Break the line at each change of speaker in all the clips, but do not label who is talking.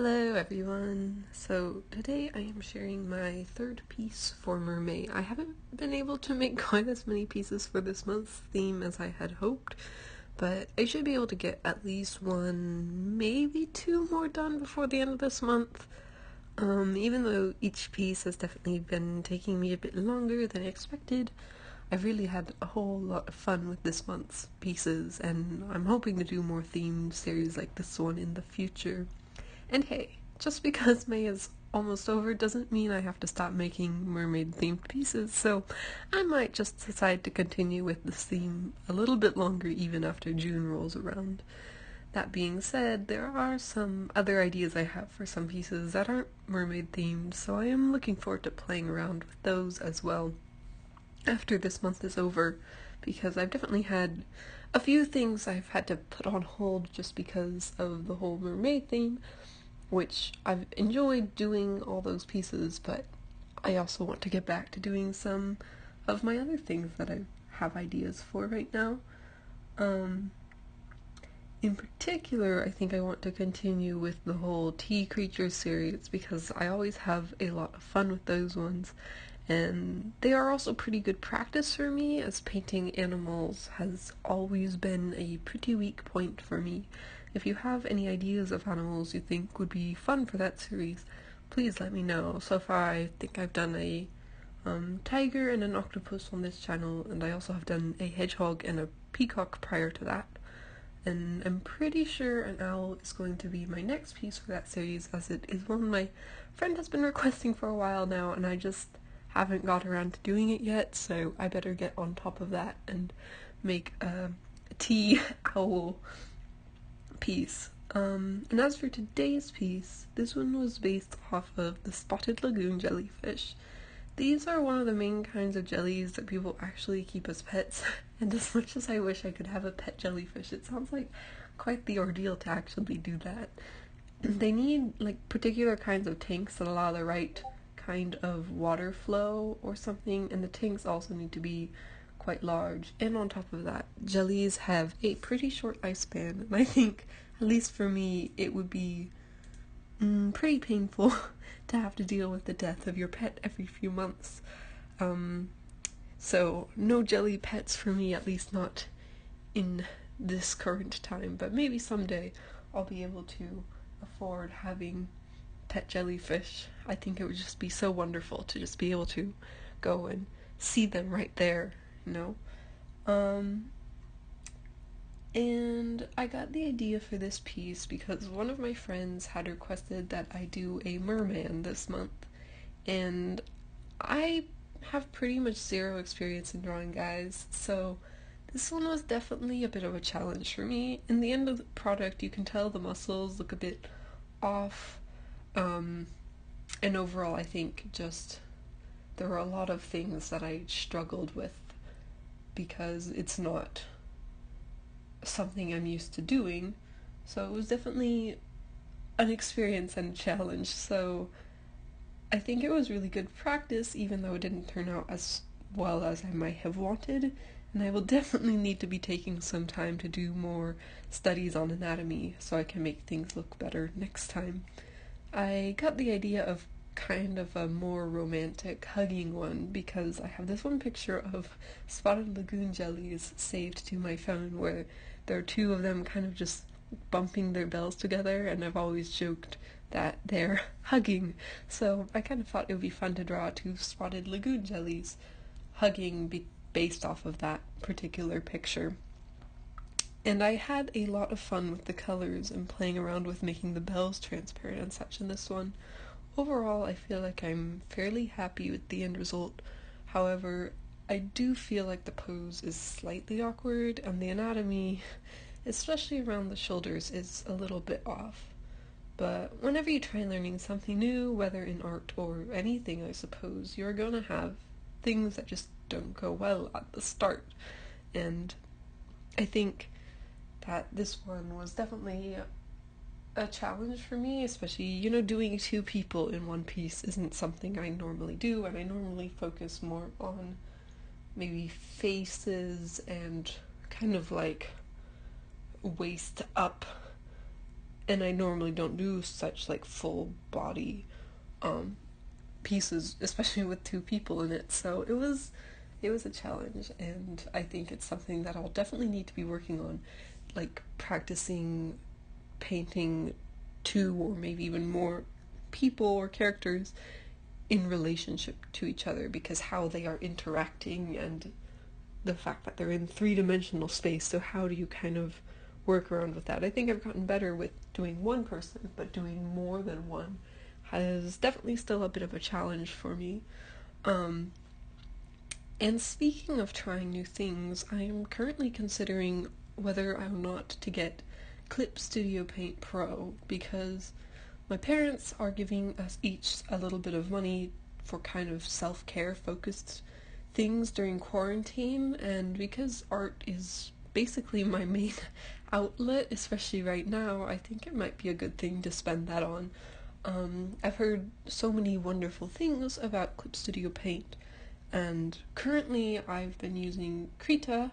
Hello everyone! So today I am sharing my third piece for Mermay. I haven't been able to make quite as many pieces for this month's theme as I had hoped, but I should be able to get at least one, maybe two more done before the end of this month. Even though each piece has definitely been taking me a bit longer than expected, I've really had a whole lot of fun with this month's pieces, and I'm hoping to do more themed series like this one in the future. And hey, just because May is almost over doesn't mean I have to stop making mermaid-themed pieces, so I might just decide to continue with this theme a little bit longer even after June rolls around. That being said, there are some other ideas I have for some pieces that aren't mermaid-themed, so I am looking forward to playing around with those as well after this month is over, because I've definitely had a few things I've had to put on hold just because of the whole mermaid theme, which I've enjoyed doing all those pieces, but I also want to get back to doing some of my other things that I have ideas for right now. In particular, I think I want to continue with the whole tea creature series because I always have a lot of fun with those ones, and they are also pretty good practice for me, as painting animals has always been a pretty weak point for me. If you have any ideas of animals you think would be fun for that series, please let me know. So far I think I've done a tiger and an octopus on this channel, and I also have done a hedgehog and a peacock prior to that. And I'm pretty sure an owl is going to be my next piece for that series, as it is one my friend has been requesting for a while now, and I just haven't got around to doing it yet, so I better get on top of that and make a tea owl piece. And as for today's piece, this one was based off of the spotted lagoon jellyfish. These are one of the main kinds of jellies that people actually keep as pets, and as much as I wish I could have a pet jellyfish, it sounds like quite the ordeal to actually do that. They need like particular kinds of tanks that allow the right kind of water flow or something, and the tanks also need to be quite large. And on top of that, jellies have a pretty short lifespan, and I think, at least for me, it would be pretty painful to have to deal with the death of your pet every few months. So no jelly pets for me, at least not in this current time, but maybe someday I'll be able to afford having pet jellyfish. I think it would just be so wonderful to just be able to go and see them right there, you know? And I got the idea for this piece because one of my friends had requested that I do a merman this month, and I have pretty much zero experience in drawing guys, so this one was definitely a bit of a challenge for me. In the end of the product, you can tell the muscles look a bit off, and overall I think just there were a lot of things that I struggled with because it's not something I'm used to doing, so it was definitely an experience and a challenge. So I think it was really good practice, even though it didn't turn out as well as I might have wanted, and I will definitely need to be taking some time to do more studies on anatomy so I can make things look better next time. I got the idea of kind of a more romantic hugging one because I have this one picture of spotted lagoon jellies saved to my phone where there are two of them kind of just bumping their bells together, and I've always joked that they're hugging, so I kind of thought it would be fun to draw two spotted lagoon jellies hugging based off of that particular picture. And I had a lot of fun with the colors and playing around with making the bells transparent and such in this one. Overall, I feel like I'm fairly happy with the end result. However, I do feel like the pose is slightly awkward, and the anatomy, especially around the shoulders, is a little bit off. But whenever you try learning something new, whether in art or anything, I suppose, you're gonna have things that just don't go well at the start. And I think that this one was definitely a challenge for me, especially, doing two people in one piece isn't something I normally do, and I normally focus more on maybe faces and kind of like waist up and I normally don't do such like full body um pieces, especially with two people in it. So it was a challenge, and I think it's something that I'll definitely need to be working on, like practicing painting two or maybe even more people or characters in relationship to each other, because how they are interacting and the fact that they're in three-dimensional space. So how do you kind of work around with that? I think I've gotten better with doing one person, but doing more than one has definitely still a bit of a challenge for me. Um, and speaking of trying new things, I am currently considering whether or not to get Clip Studio Paint Pro, because my parents are giving us each a little bit of money for kind of self-care focused things during quarantine, and because art is basically my main outlet, especially right now, I think it might be a good thing to spend that on. I've heard so many wonderful things about Clip Studio Paint, and currently I've been using Krita,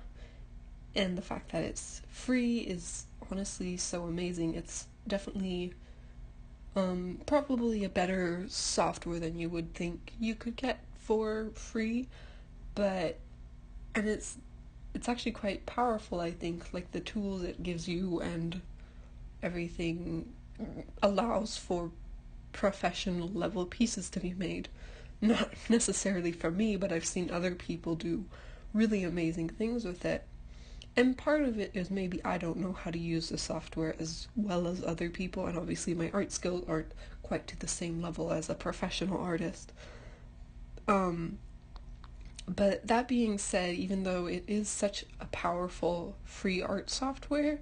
and the fact that it's free is honestly so amazing. It's definitely probably a better software than you would think you could get for free, but and it's actually quite powerful, I think. Like the tools it gives you and everything allows for professional level pieces to be made. Not necessarily for me, but I've seen other people do really amazing things with it. And part of it is maybe I don't know how to use the software as well as other people, and obviously my art skills aren't quite to the same level as a professional artist. Um, but that being said, even though it is such a powerful free art software,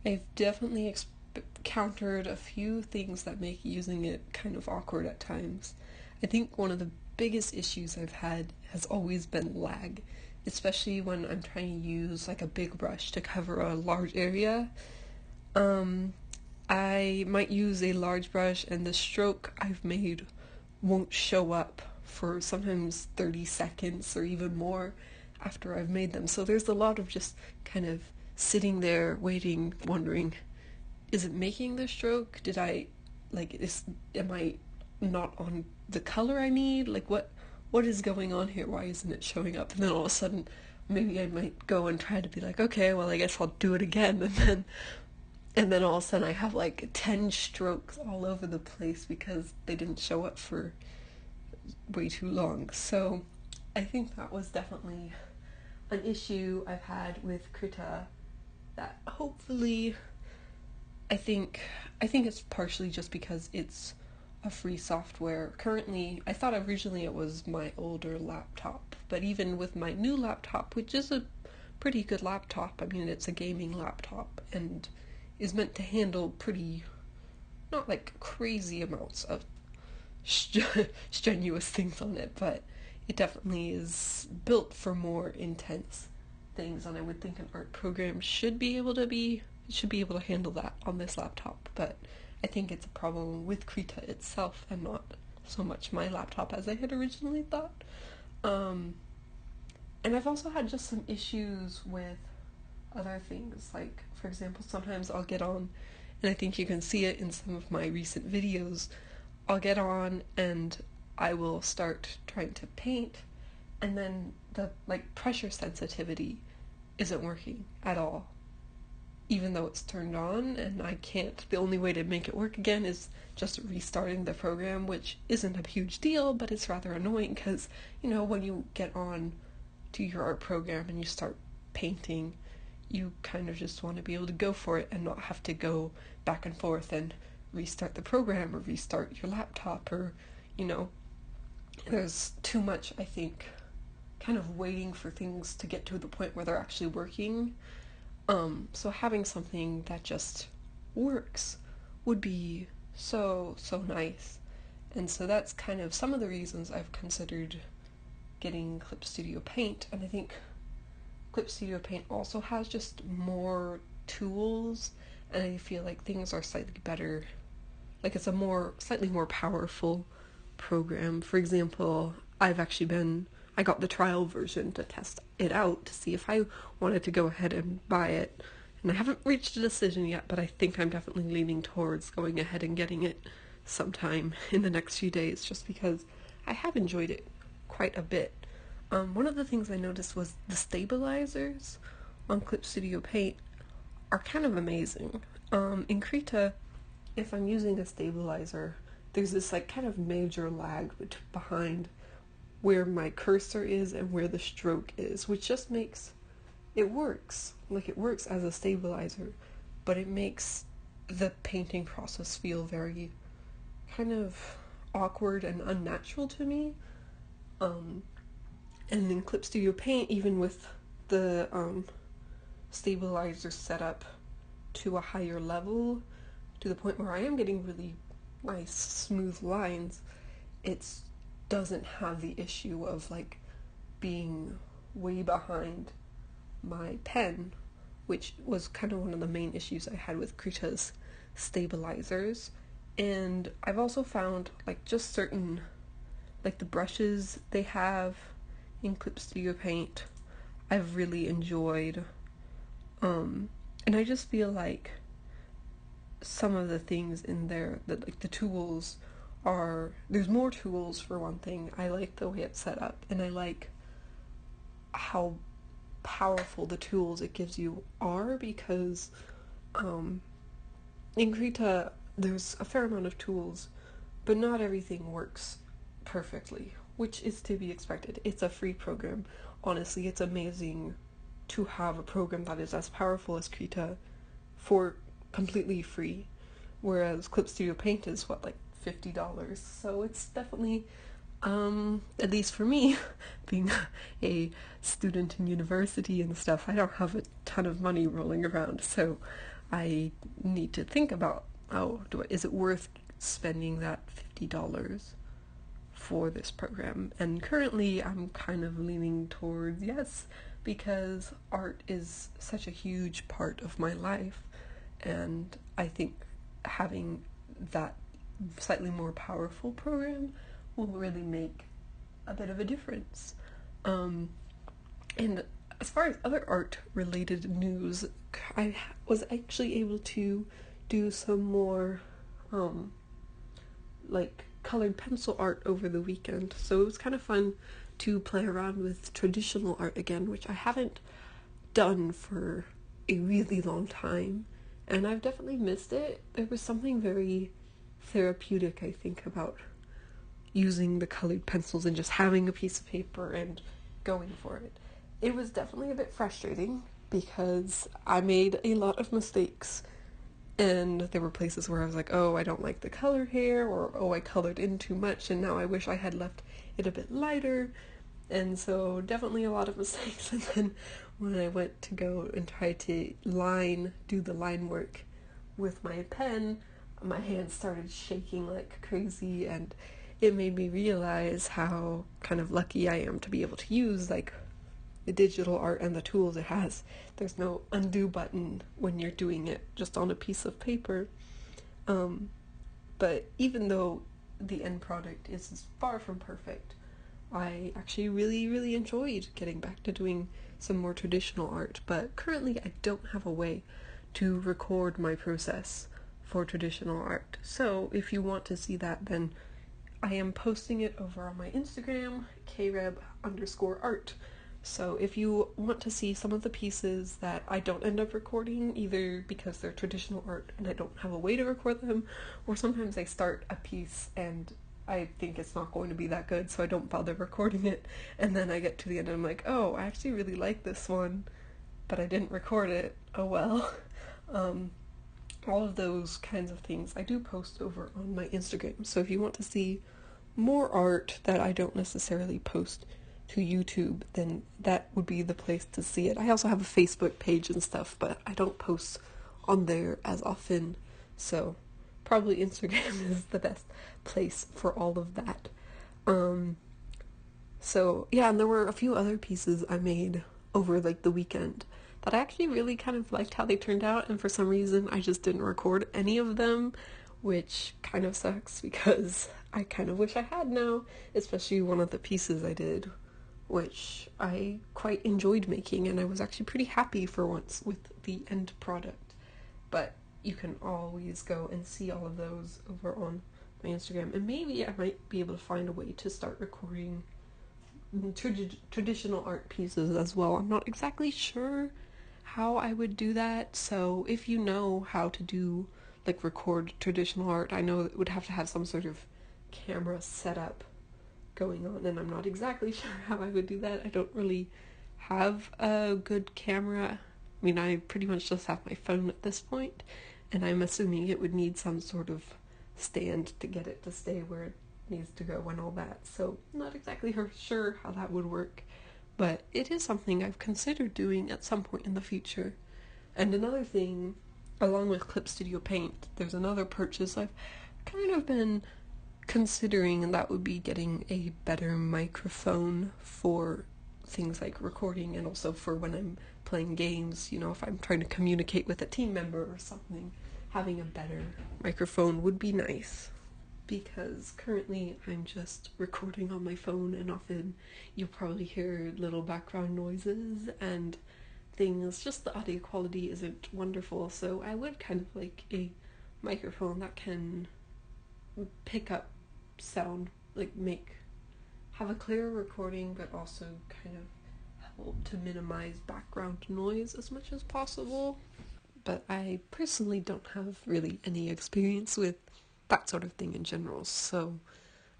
I've definitely encountered a few things that make using it kind of awkward at times. I think one of the biggest issues I've had has always been lag, especially when I'm trying to use like a big brush to cover a large area. Um, I might use a large brush and the stroke I've made won't show up for sometimes 30 seconds or even more after I've made them. So there's a lot of just kind of sitting there waiting, wondering, is it making the stroke? Did I like am I not on the color I need? Like what is going on here? Why isn't it showing up? And then all of a sudden maybe I might go and try to be like, okay, well I guess I'll do it again, and then all of a sudden I have like 10 strokes all over the place because they didn't show up for way too long. So I think that was definitely an issue I've had with Krita that hopefully I think I think it's partially just because it's a free software. Currently, I thought originally it was my older laptop, but even with my new laptop, which is a pretty good laptop, I mean, it's a gaming laptop and is meant to handle pretty, not like crazy amounts of strenuous things on it, but it definitely is built for more intense things, and I would think an art program should be able to handle that on this laptop. But I think it's a problem with Krita itself and not so much my laptop as I had originally thought. Um, and I've also had just some issues with other things, like for example, sometimes I'll get on, and I think you can see it in some of my recent videos. I'll get on and I will start trying to paint, and then the like pressure sensitivity isn't working at all, even though it's turned on, and I can't. The only way to make it work again is just restarting the program, which isn't a huge deal, but it's rather annoying because, when you get on to your art program and you start painting, you kind of just want to be able to go for it and not have to go back and forth and restart the program or restart your laptop, or, you know, there's too much, I think, kind of waiting for things to get to the point where they're actually working. So having something that just works would be so, so nice. And so that's kind of some of the reasons I've considered getting Clip Studio Paint. And I think Clip Studio Paint also has just more tools, and I feel like things are slightly better. Like it's a slightly more powerful program. For example, I got the trial version to test it out to see if I wanted to go ahead and buy it. And I haven't reached a decision yet, but I think I'm definitely leaning towards going ahead and getting it sometime in the next few days, just because I have enjoyed it quite a bit. One of the things I noticed was the stabilizers on Clip Studio Paint are kind of amazing. In Krita, if I'm using a stabilizer, there's this like kind of major lag behind where my cursor is and where the stroke is, which just makes it works. Like, it works as a stabilizer, but it makes the painting process feel very kind of awkward and unnatural to me. And in Clip Studio Paint, even with the stabilizer set up to a higher level, to the point where I am getting really nice smooth lines, it doesn't have the issue of like being way behind my pen, which was kind of one of the main issues I had with Krita's stabilizers. And I've also found like just certain, like the brushes they have in Clip Studio Paint, I've really enjoyed. And I just feel like some of the things in there, that like the tools are, there's more tools for one thing. I like the way it's set up, and I like how powerful the tools it gives you are, because in Krita there's a fair amount of tools, but not everything works perfectly, which is to be expected. It's a free program. Honestly, it's amazing to have a program that is as powerful as Krita for completely free, whereas Clip Studio Paint is what, like $50. So it's definitely, at least for me, being a student in university and stuff, I don't have a ton of money rolling around, so I need to think about, is it worth spending that $50 for this program? And currently I'm kind of leaning towards yes, because art is such a huge part of my life, and I think having that slightly more powerful program will really make a bit of a difference. And as far as other art related news, I was actually able to do some more like colored pencil art over the weekend, so it was kind of fun to play around with traditional art again, which I haven't done for a really long time, and I've definitely missed it. There was something very therapeutic, I think, about using the colored pencils and just having a piece of paper and going for it. It was definitely a bit frustrating because I made a lot of mistakes, and there were places where I was like, oh, I don't like the color here, or oh, I colored in too much and now I wish I had left it a bit lighter. And so definitely a lot of mistakes. And then when I went to go and try to do the line work with my pen, my hands started shaking like crazy, and it made me realize how kind of lucky I am to be able to use like the digital art and the tools it has. There's no undo button when you're doing it just on a piece of paper. But even though the end product is far from perfect, I actually really, really enjoyed getting back to doing some more traditional art. But currently I don't have a way to record my process for traditional art. So if you want to see that, then I am posting it over on my Instagram, kayreb_art. So if you want to see some of the pieces that I don't end up recording, either because they're traditional art and I don't have a way to record them, or sometimes I start a piece and I think it's not going to be that good, so I don't bother recording it, and then I get to the end and I'm like, oh, I actually really like this one, but I didn't record it. Oh well. All of those kinds of things I do post over on my Instagram. So if you want to see more art that I don't necessarily post to YouTube, then that would be the place to see it. I also have a Facebook page and stuff, but I don't post on there as often, so probably Instagram is the best place for all of that. So yeah, and there were a few other pieces I made over like the weekend that I actually really kind of liked how they turned out, and for some reason I just didn't record any of them, which kind of sucks because I kind of wish I had now, especially one of the pieces I did which I quite enjoyed making, and I was actually pretty happy for once with the end product. But you can always go and see all of those over on my Instagram, and maybe I might be able to find a way to start recording traditional art pieces as well. I'm not exactly sure how I would do that, so if you know how to do like record traditional art, I know it would have to have some sort of camera setup going on, and I'm not exactly sure how I would do that. I don't really have a good camera. I mean, I pretty much just have my phone at this point, and I'm assuming it would need some sort of stand to get it to stay where it needs to go and all that. So, not exactly sure how that would work, but it is something I've considered doing at some point in the future. And another thing, along with Clip Studio Paint, there's another purchase I've kind of been considering, and that would be getting a better microphone for things like recording, and also for when I'm playing games, you know, if I'm trying to communicate with a team member or something, having a better microphone would be nice. Because currently I'm just recording on my phone, and often you'll probably hear little background noises and things. Just the audio quality isn't wonderful, so I would kind of like a microphone that can pick up sound, like have a clear recording, but also kind of help to minimize background noise as much as possible. But I personally don't have really any experience with that sort of thing in general, so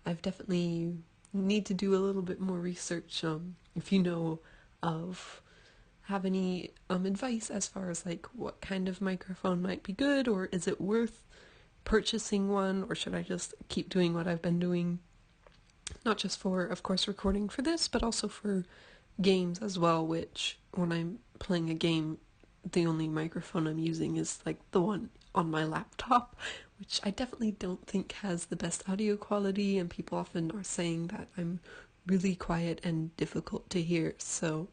I've definitely need to do a little bit more research. If you know of have any advice as far as like what kind of microphone might be good, or is it worth purchasing one, or should I just keep doing what I've been doing, not just for, of course, recording for this, but also for games as well, which when I'm playing a game, the only microphone I'm using is like the one on my laptop, which I definitely don't think has the best audio quality, and people often are saying that I'm really quiet and difficult to hear, so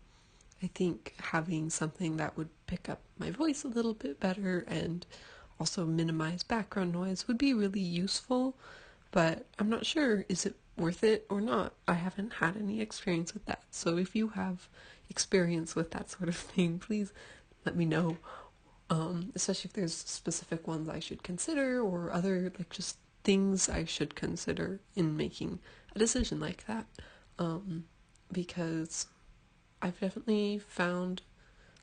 I think having something that would pick up my voice a little bit better and also minimize background noise would be really useful, but I'm not sure, is it worth it or not? I haven't had any experience with that, so if you have experience with that sort of thing, please let me know, especially if there's specific ones I should consider, or other like just things I should consider in making a decision like that, because I've definitely found,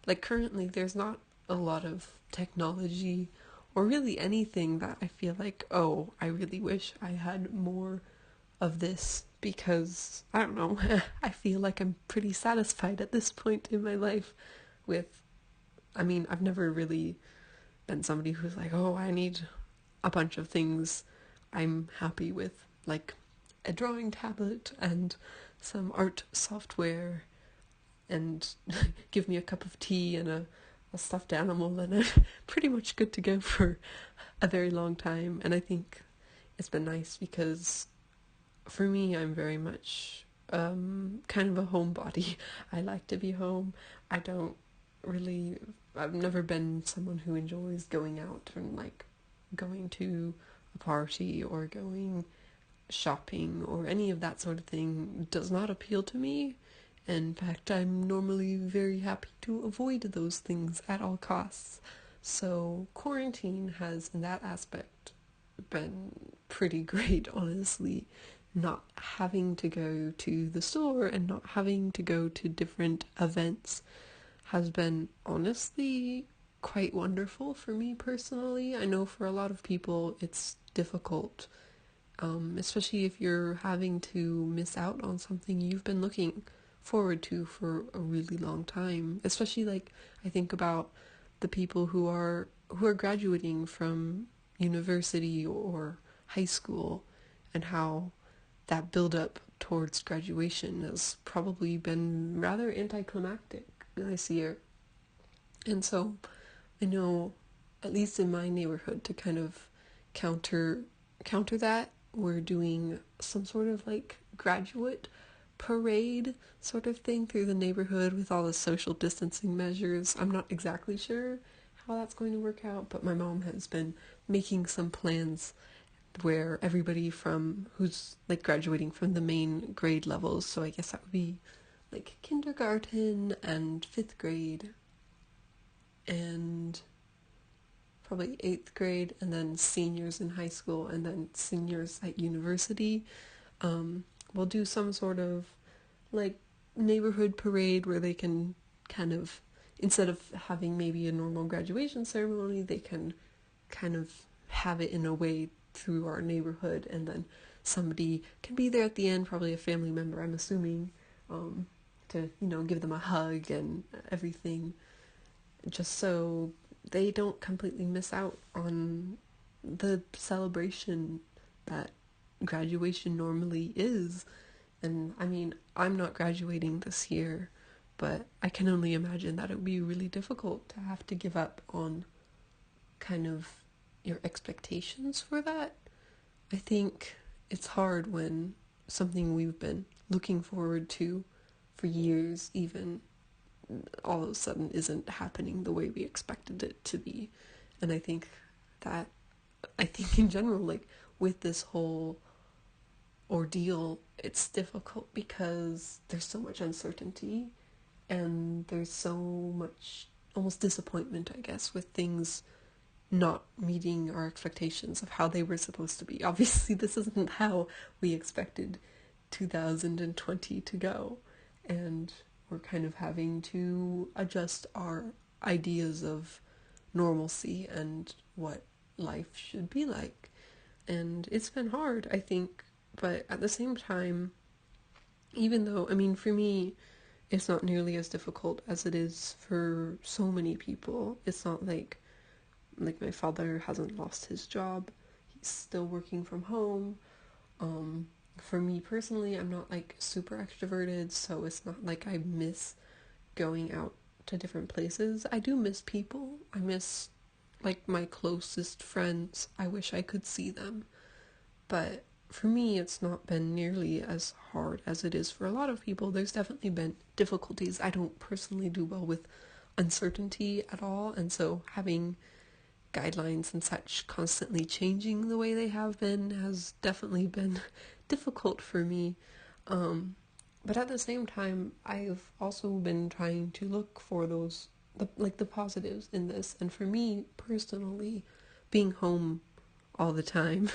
like currently there's not a lot of technology or really anything that I feel like, oh, I really wish I had more of this, because I don't know, I feel like I'm pretty satisfied at this point in my life with, I mean, I've never really been somebody who's like, oh, I need a bunch of things. I'm happy with like a drawing tablet and some art software, and give me a cup of tea and a stuffed animal, and I'm pretty much good to go for a very long time. And I think it's been nice because for me, I'm very much kind of a homebody. I like to be home. I don't really, I've never been someone who enjoys going out and like going to a party or going shopping or any of that sort of thing. It does not appeal to me. In fact, I'm normally very happy to avoid those things at all costs. So quarantine has, in that aspect, been pretty great, honestly. Not having to go to the store and not having to go to different events has been honestly quite wonderful for me personally. I know for a lot of people it's difficult, especially if you're having to miss out on something you've been looking forward to for a really long time. Especially like I think about the people who are graduating from university or high school, and how that build up towards graduation has probably been rather anticlimactic this year. And so I know, at least in my neighborhood, to kind of counter that, we're doing some sort of like graduate parade sort of thing through the neighborhood with all the social distancing measures. I'm not exactly sure how that's going to work out, but my mom has been making some plans where everybody from who's like graduating from the main grade levels, so I guess that would be like kindergarten and fifth grade and probably eighth grade, and then seniors in high school, and then seniors at university. We'll do some sort of like neighborhood parade where they can kind of, instead of having maybe a normal graduation ceremony, they can kind of have it in a way through our neighborhood, and then somebody can be there at the end, probably a family member, I'm assuming, to, give them a hug and everything, just so they don't completely miss out on the celebration that graduation normally is. And I mean, I'm not graduating this year, but I can only imagine that it would be really difficult to have to give up on kind of your expectations for that. I think it's hard when something we've been looking forward to for years even all of a sudden isn't happening the way we expected it to be. And I think in general, like with this whole ordeal, it's difficult because there's so much uncertainty and there's so much almost disappointment, I guess, with things not meeting our expectations of how they were supposed to be. Obviously, this isn't how we expected 2020 to go, and we're kind of having to adjust our ideas of normalcy and what life should be like. And it's been hard, I think, but at the same time, even though, I mean, for me, it's not nearly as difficult as it is for so many people. It's not like my father hasn't lost his job. He's still working from home. For me personally, I'm not like super extroverted, so it's not like I miss going out to different places. I do miss people. I miss like my closest friends. I wish I could see them. But for me, it's not been nearly as hard as it is for a lot of people. There's definitely been difficulties. I don't personally do well with uncertainty at all, and so having guidelines and such constantly changing the way they have been has definitely been difficult for me. But at the same time, I've also been trying to look for the positives in this. And for me personally, being home all the time,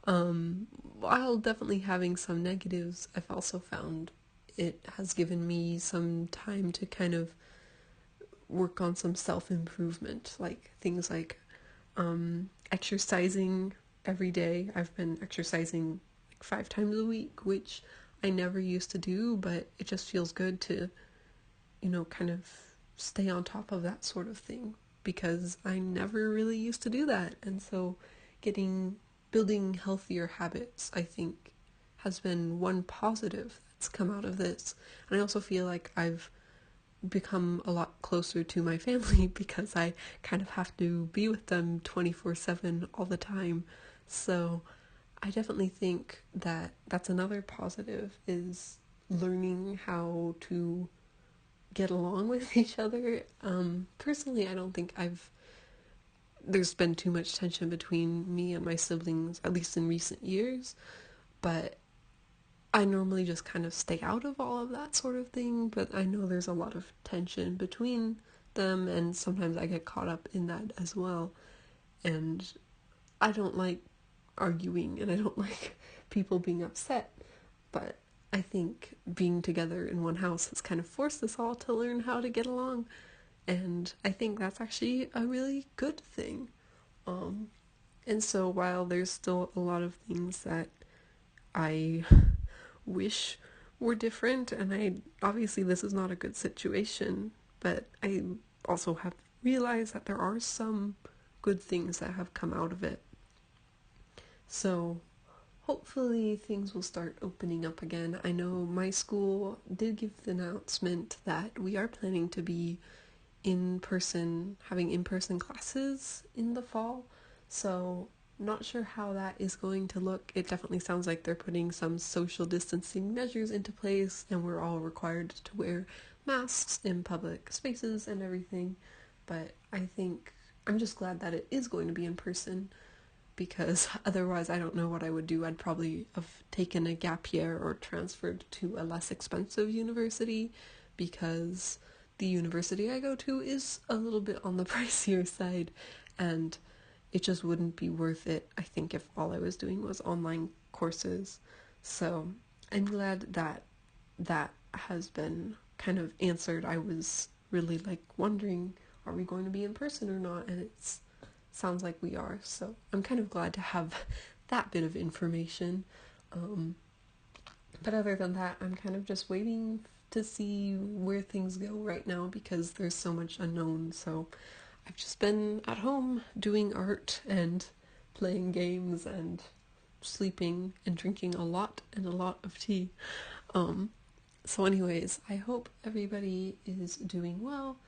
while definitely having some negatives, I've also found it has given me some time to kind of work on some self-improvement, like things like exercising every day. I've been exercising like 5 times a week, which I never used to do, but it just feels good to, kind of stay on top of that sort of thing because I never really used to do that. And so building healthier habits, I think, has been one positive that's come out of this. And I also feel like I've become a lot closer to my family because I kind of have to be with them 24/7 all the time. So I definitely think that that's another positive, is learning how to get along with each other. Personally, I don't think there's been too much tension between me and my siblings, at least in recent years, but I normally just kind of stay out of all of that sort of thing, but I know there's a lot of tension between them, and sometimes I get caught up in that as well. And I don't like arguing, and I don't like people being upset, but I think being together in one house has kind of forced us all to learn how to get along, and I think that's actually a really good thing. And so while there's still a lot of things that I wish were different, and obviously this is not a good situation, but I also have realized that there are some good things that have come out of it. So hopefully things will start opening up again. I know my school did give the announcement that we are planning to be having in-person classes in the fall. So not sure how that is going to look. It definitely sounds like they're putting some social distancing measures into place, and we're all required to wear masks in public spaces and everything. But I think I'm just glad that it is going to be in person. because otherwise I don't know what I would do. I'd probably have taken a gap year or transferred to a less expensive university, because the university I go to is a little bit on the pricier side, and it just wouldn't be worth it, I think, if all I was doing was online courses. So I'm glad that that has been kind of answered. I was really like wondering, are we going to be in person or not? And it's sounds like we are. So I'm kind of glad to have that bit of information. Um, but other than that, I'm kind of just waiting to see where things go right now, because there's so much unknown. So I've just been at home doing art and playing games and sleeping and drinking a lot of tea. Um, so anyways, I hope everybody is doing well.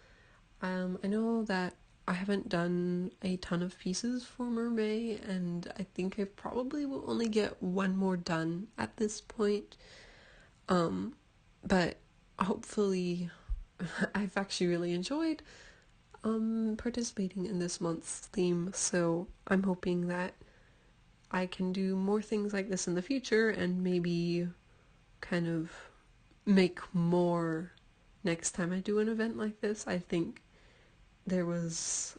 I know that I haven't done a ton of pieces for Mermay, and I think I probably will only get one more done at this point. But hopefully, I've actually really enjoyed participating in this month's theme, so I'm hoping that I can do more things like this in the future, and maybe kind of make more next time I do an event like this. I think there was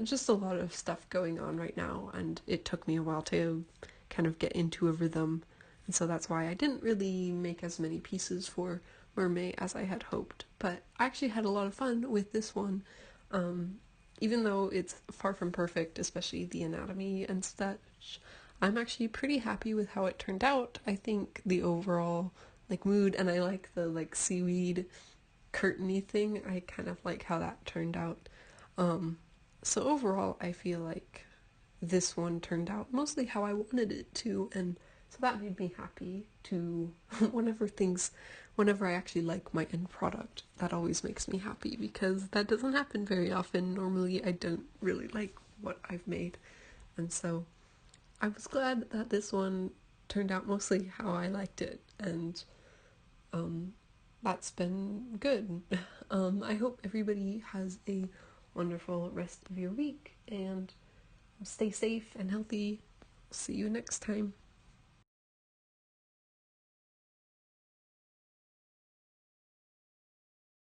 just a lot of stuff going on right now, and it took me a while to kind of get into a rhythm, and so that's why I didn't really make as many pieces for Mermaid as I had hoped. But I actually had a lot of fun with this one, even though it's far from perfect, especially the anatomy and such. I'm actually pretty happy with how it turned out. I think the overall like mood, and I like the like seaweed curtainy thing. I kind of like how that turned out. So overall, I feel like this one turned out mostly how I wanted it to, and so that made me happy to whenever I actually like my end product, that always makes me happy, because that doesn't happen very often. Normally, I don't really like what I've made, and so I was glad that this one turned out mostly how I liked it, and that's been good. I hope everybody has a wonderful rest of your week, and stay safe and healthy. See you next time.